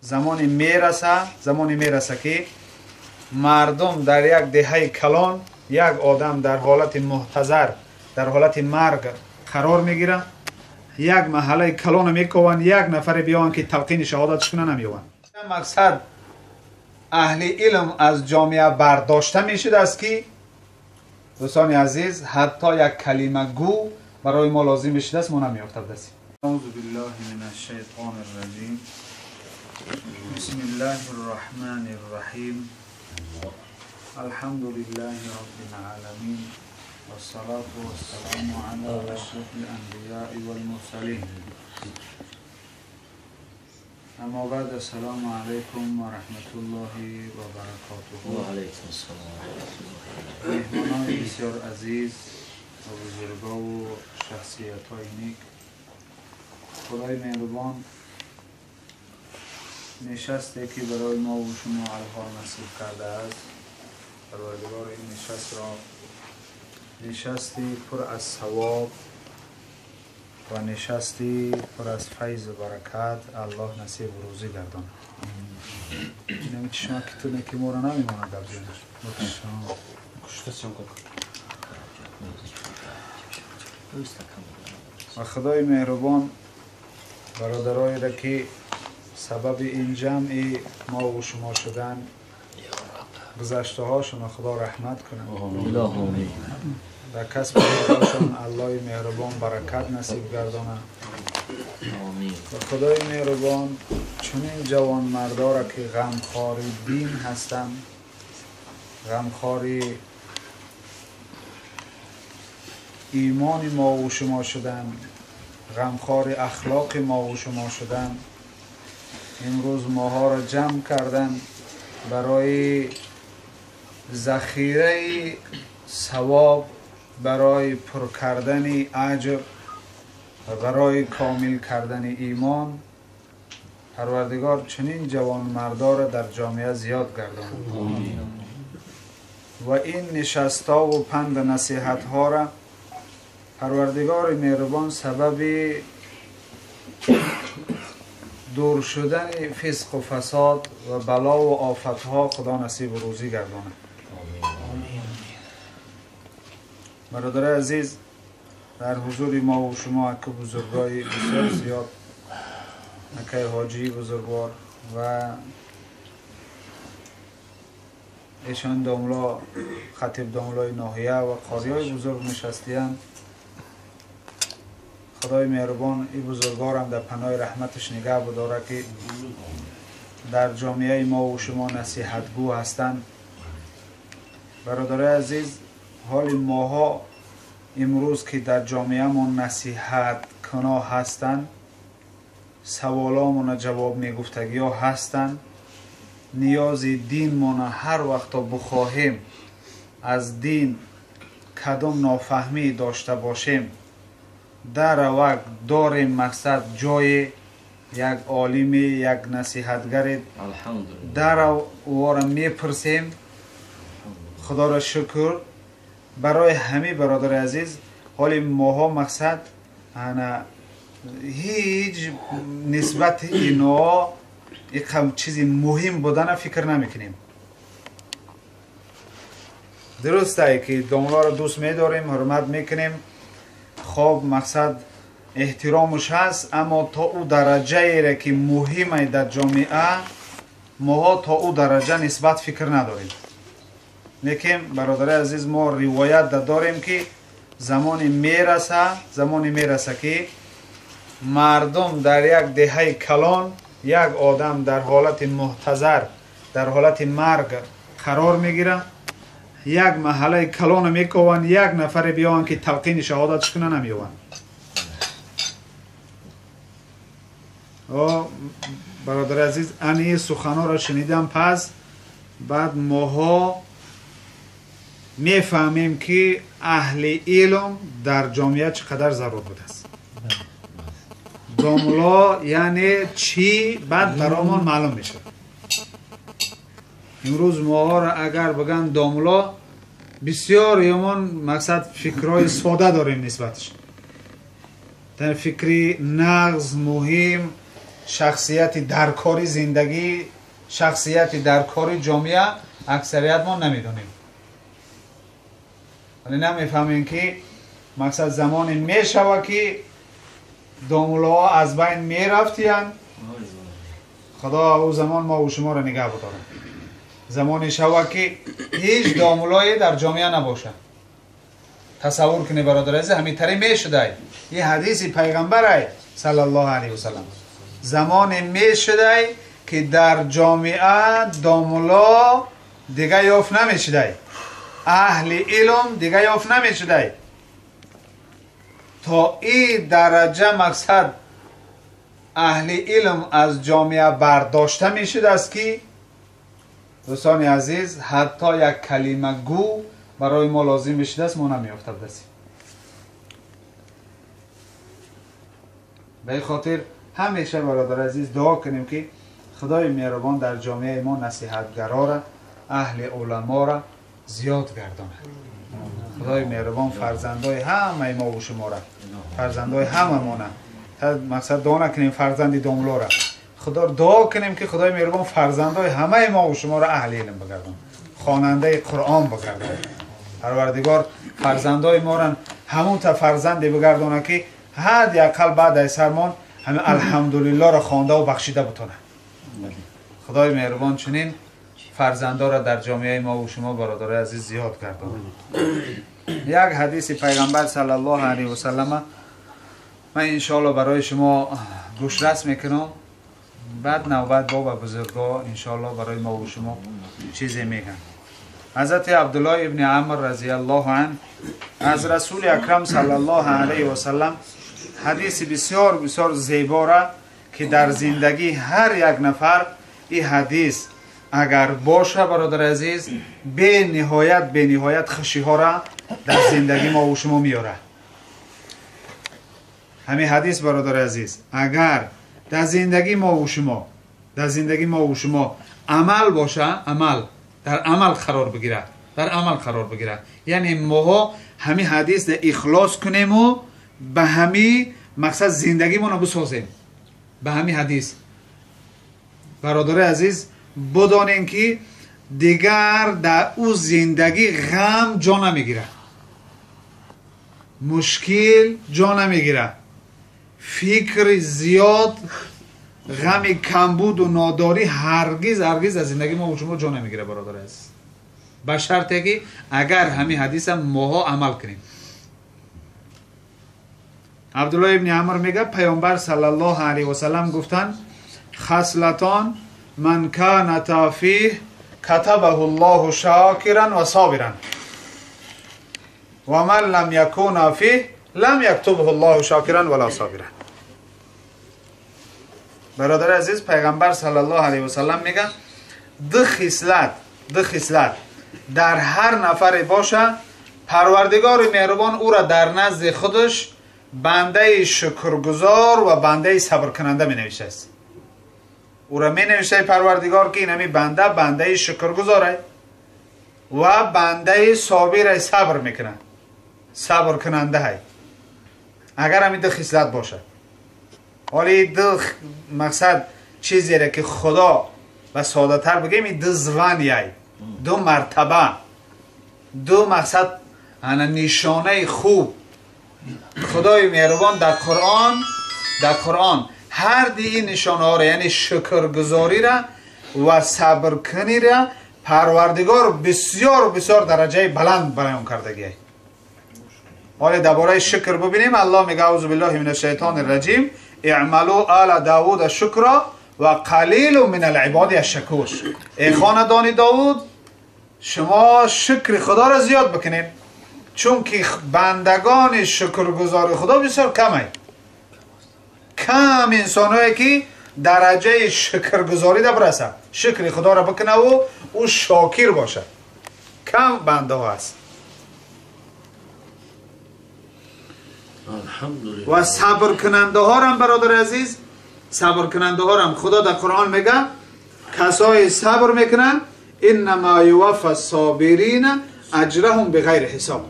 زمانی میرسه که مردم در یک دهه کلان یک آدم در حالت محتضر در حالت مرگ قرار میگیره، یک محله کلان میکوان، یک نفر بیان که تلقین شهادت کنه نمیوان. مقصد اهل علم از جامعه برداشته میشده است که دوستان عزیز حتی یک کلمه گو برای ما لازم میشده است، ما نمیافتد است. اعوذ بالله من الشیطان الرجیم. بسم الله الرحمن الرحیم. الحمد لله رب العالمین والصلاة والسلام على اشرف الانبیاء والمرسلین. اما بعد السلام علیکم و رحمت الله و برکاته. و علیکم السلام. مهمانان بسیار عزیز و بزرگا و شخصیت های نیک، خدای مهربان نشستی که برای ما و شما الحال نصیب کرده است، پروردگار این نشست را نشستی پر از ثواب و نشستی پر از فیض و برکت الله نصیب روزی گردان. نمی چشمه که تو نکی مورا نمیماند در جنش و خدای مهربان برادرایی را که سبب این جمع ما و شما شدن گذشته هاشون خدا رحمت کنه، در کسب هاشون الله مهربان برکت نصیب گردانه و خدای مهربان چنین جوان مردا را که غمخوار دین هستند، غمخوار ایمان ما و شما شدن، غمخوار اخلاق ما و شما شدن، امروز ماها را جمع کردن برای ذخیره ثواب، برای پر کردن اجر و برای کامل کردن ایمان. پروردگار چنین جوان مردا را در جامعه زیاد گرداند و این نشستا و پند نصیحت ها را پروردگار مهربان سبب دور شدن فسق و فساد و بلا و آفت ها خدا نصیب و روزی گرداند. برادر عزیز، در حضور ما و شما اکه بزرگای بسیار زیاد، اکه حاجی بزرگوار و ایشان داملا خطیب داملای ناحیه و قاریای بزرگ نشستیان. خدای مهربان این بزرگوارم در پناه رحمتش نگه بداره که در جامعه ما و شما نصیحتگو هستند. برادر عزیز، حال ماها امروز که در جامعه ما نصیحت کنا هستند، سوالامون جواب میگفتگی ها هستند، نیاز دین ما هر وقت بخواهیم از دین کدام نافهمی داشته باشیم در وقت داریم مقصد جای یک عالم یک نصیحتگر در وارم میپرسیم. خدا را شکر برای همه برادر عزیز حال ماها مقصد هیچ نسبت اینا یک چیزی مهم بودن فکر نمیکنیم. درسته که داملا را دوست میداریم، حرمت میکنیم، خوب مقصد احترامش هست، اما تا او درجه ایره که مهمه در جامعه ماها تا او درجه نسبت فکر نداریم. لیکن برادر عزیز ما روایت داریم که زمانی میرسه که مردم در یک دهه کلان یک آدم در حالت محتضر در حالت مرگ قرار میگیره، یک محله کلان میکوان، یک نفر بیان که تلقین شهادت کنه نمیوان. برادر عزیز این سخنها را شنیدم، پس بعد ماها میفهمیم که اهل علم در جامعه چقدر ضرور بوده است. داملا یعنی چی بعد برامون معلوم میشه. امروز ما را اگر بگن داملا بسیار یمان مقصد فکرهای ساده داریم نسبتش. در فکری نقض مهم، شخصیت درکاری زندگی، شخصیت درکاری جامعه اکثریت ما نمیدونیم. ولی نمیفهمیم که مقصد زمانی میشوه که دامولا از بین میرفتین، خدا او زمان ما و شما را نگه بدارم. زمانی شوه که هیچ دامولایی در جامعه نباشه. تصور کنی برادر عزیز، همین طری میشده. این حدیث پیغمبر صلی الله علیه و سلم. زمان میشده که در جامعه دامولا دیگه یافت نمیشده، اهل علم دیگه یافت نمیشده. تا این درجه مقصد اهل علم از جامعه برداشته میشده است که دوستان عزیز حتی یک کلمه گو برای ما لازم میشده است ما نمیافته بدستیم. به خاطر همیشه برادر عزیز دعا کنیم که خدای مهربان در جامعه ما نصیحتگرا را، اهل علما را زیاد گرداند. خدای مهربان فرزندای همه ما و شما را، فرزندای همه ما نه، مقصد دعا نکنیم فرزند داملا را، خدا دعا کنیم که خدای مهربان فرزندای همه ما و شما را اهل علم بگردان، خواننده قرآن بگردان. پروردگار فرزندای ما را همون تا فرزندی بگردانه که حداقل بعد از سرمان همه الحمدلله را خوانده و بخشیده بتونه. خدای مهربان چنین فرزندا را در جامعه ما و شما برادر عزیز زیاد گرداند. یک حدیث پیغمبر صلی الله علیه و سلم من انشاءالله برای شما گوشرس میکنم، بعد نوبت بابا بزرگا انشاءالله برای ما و شما چیزی میگن. حضرت عبدالله ابن عمر رضی الله عنه از رسول اکرم صلی الله علیه و سلم حدیث بسیار بسیار زیبا را که در زندگی هر یک نفر این حدیث اگر باشه برادر عزیز به نهایت خوشی ها را در زندگی ما و شما میاره. همین حدیث برادر عزیز اگر در زندگی ما و شما عمل باشه، عمل در عمل قرار بگیره، یعنی ما همین حدیث در اخلاص کنیم و به همین مقصد زندگی ما رو بسازیم. به همین حدیث برادر عزیز بدانین که دیگر در او زندگی غم جا نمیگیره، مشکل جا نمیگیره، فکر زیاد، غم کمبود و ناداری هرگز از زندگی ما و شما جا نمیگیره برادر عزیز، به شرطی که اگر همین حدیث ما عمل کنیم. عبدالله ابن عمر میگه پیامبر صلی الله علیه و سلم گفتن خصلتان من کان فیه کتبه الله شاکرا و صابرا و من لم یکون فیه لم یکتبه الله شاکرا ولا صابرا. برادر عزیز پیغمبر صلی الله علیه و سلم میگه دو خصلت در هر نفر باشه پروردگار مهربان او را در نزد خودش بنده شکرگزار و بنده صبر کننده می نوشته است. او را می نوشته پروردگار که اینمی بنده شکرگزاره و بنده صابر صبر میکنه، صبر کننده های. اگر همین دو خصلت باشه، ولی دو مقصد چیزی را که خدا و ساده تر بگیم این دو زوانی های، دو مرتبه، دو مقصد نشانه خوب خدای مهربان در قرآن هر دی نشانه ها را یعنی شکرگزاری را و صبر کنی را پروردگار بسیار بسیار درجه بلند بیان کردگی. حالا درباره شکر ببینیم. الله میگه اعوذ بالله من الشیطان الرجیم اعملوا آل داوود شکرا و قلیل من العباد الشکور. ای خاندان داوود شما شکر خدا را زیاد بکنید، چون که بندگان شکرگزار خدا بسیار کمه. کم انسانایی که درجه شکرگزاری را برسه، شکر خدا را بکنه و او شاکر باشه، کم بنده ها هست. و صبر کننده ها هم برادر عزیز، صبر کننده ها هم خدا در قرآن میگه کسای صبر میکنن انما یوفی الصابرین اجرهم بغیر حساب.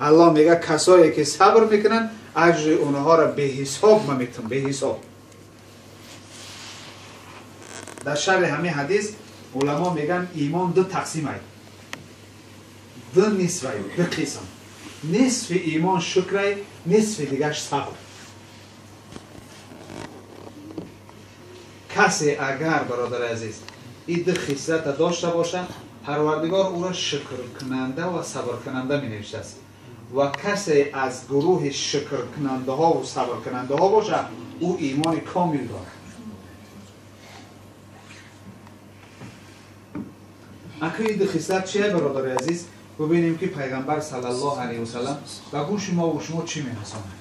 الله میگه کسایی که صبر میکنن اجر اونها را به حساب ما میتونم، به حساب. در شرح همین حدیث علما میگن ایمان دو تقسیم است، دو نصف است، دو قسم. نصف ایمان شکر است، نصف دیگرش صبر. کسی اگر برادر عزیز این دو خصلت داشته باشه، پروردگار او را شکر کننده و صبر کننده می نوشته است. و کسی از گروه شکر کننده ها و صبر کننده ها باشه، او ایمان کامل دارد. اکنون این دو خصلت چیه برادر عزیز؟ ببینیم که پیغمبر صلی الله علیه و سلم به گوش ما و شما چی می‌رساند.